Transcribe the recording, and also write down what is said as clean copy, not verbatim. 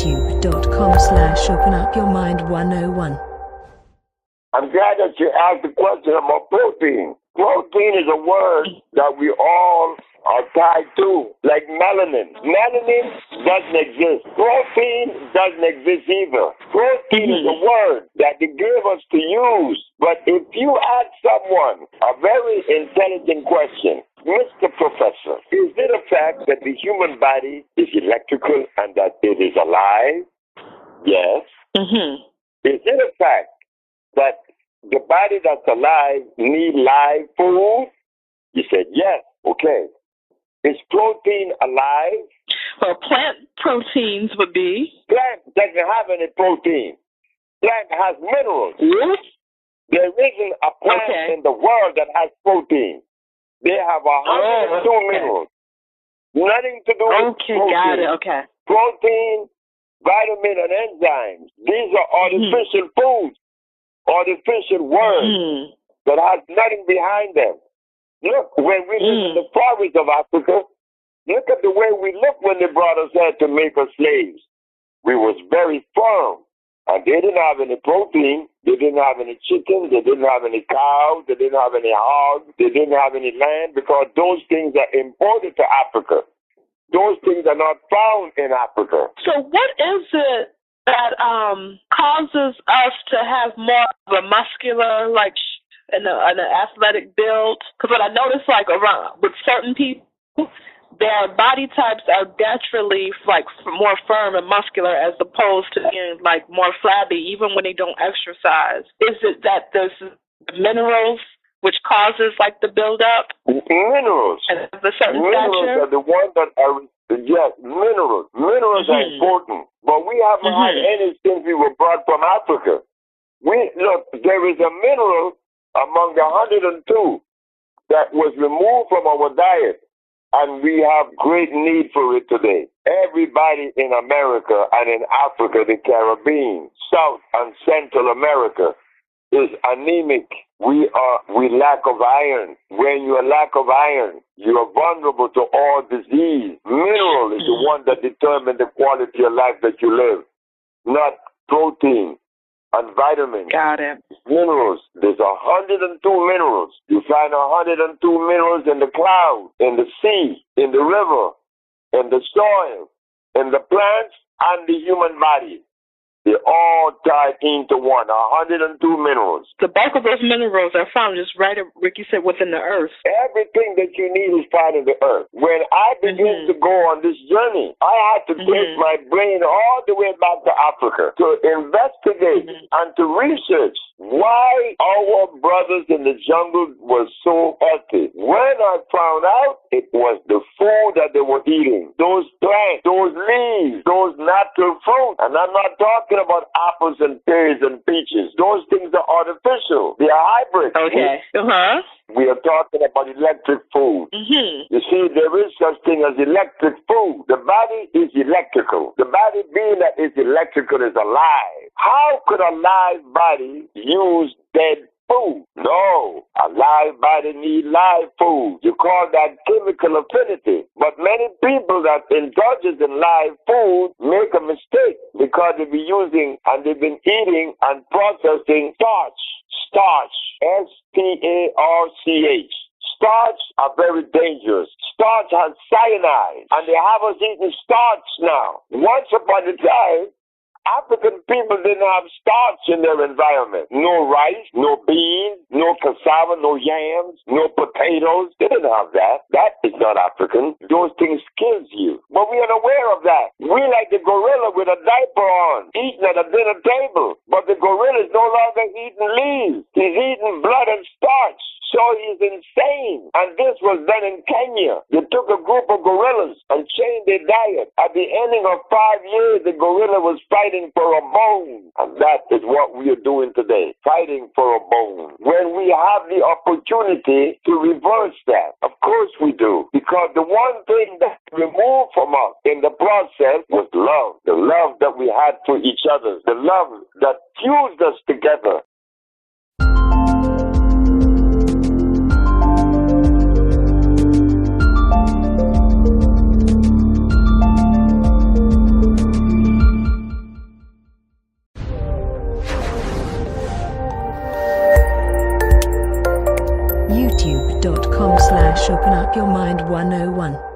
youtube.com/openupyourmind101. I'm glad that you asked the question about protein. Protein is a word that we all are tied to, like melanin. Melanin doesn't exist. Protein doesn't exist either. Protein is a word that they gave us to use. But if you ask someone a very intelligent question, Mr. Professor, is it a fact that the human body is electrical and that it is alive? Yes. Is it a fact that the body that's alive needs live food? You said yes. Okay. Is protein alive? Well, plant proteins would be. Plant doesn't have any protein. Plant has minerals. There isn't a plant in the world that has protein. They have 102 minerals. Nothing to do with protein. Got it. Okay. Protein, vitamin, and enzymes. These are artificial foods, artificial words that has nothing behind them. Look, when we live in the forests of Africa, look at the way we looked when they brought us here to make us slaves. We was very firm. And they didn't have any protein. They didn't have any chicken. They didn't have any cows. They didn't have any hogs. They didn't have any land because those things are imported to Africa. Those things are not found in Africa. So what is it that causes us to have more of a muscular, like, and an athletic build? Because what I notice, like, around with certain people, their body types are naturally like more firm and muscular as opposed to being like more flabby even when they don't exercise. Is it that there's minerals which causes like the buildup? Minerals. And the certain minerals stature? Are the ones that are, yes, minerals. Minerals are important. But we haven't had any since we were brought from Africa. Look, there is a mineral among the 102 that was removed from our diet. And we have great need for it today. Everybody in America and in Africa, the Caribbean, South and Central America is anemic. We lack of iron. When you lack of iron, you are vulnerable to all disease. Mineral is the one that determines the quality of life that you live, not protein and vitamins. Got it. Minerals. There's 102 minerals. You find 102 minerals in the clouds, in the sea, in the river, in the soil, in the plants, and the human body. They're all tied into one, 102 minerals. The bulk of those minerals are found just right, Ricky said, within the earth. Everything that you need is found in the earth. When I began to go on this journey, I had to take my brain all the way back to Africa to investigate and to research why our brothers in the jungle were so healthy. When I found out, it was the food that they were eating. Those plants, those leaves, those natural fruits. And I'm not talking about apples and pears and peaches. Those things are artificial. They are hybrids. Okay. We are talking about electric food. You see, there is such thing as electric food. The body is electrical. The body being that is electrical is alive. How could a live body use dead food? No. A live body needs live food. You call that chemical affinity. But many people that indulges in live food make a mistake because they've been using and they've been eating and processing starch. Starch. S-T-A-R-C-H. Starch are very dangerous. Starch has cyanide, and they have us eating starch now. Once upon a time, African people didn't have starch in their environment. No rice, no beans, no cassava, no yams, no potatoes. They didn't have that. That is not African. Those things kills you. But we are aware of that. We like the gorilla with a diaper on, eating at a dinner table. But the gorilla is no longer eating leaves. He's eating blood and starch. So he's insane. And this was done in Kenya. They took a group of gorillas and changed their diet. At the ending of 5 years, the gorilla was fighting for a bone. And that is what we are doing today, fighting for a bone. When we have the opportunity to reverse that, of course we do. Because the one thing that removed from us in the process was love. The love that we had for each other. The love that fused us together. youtube.com/openupyourmind101.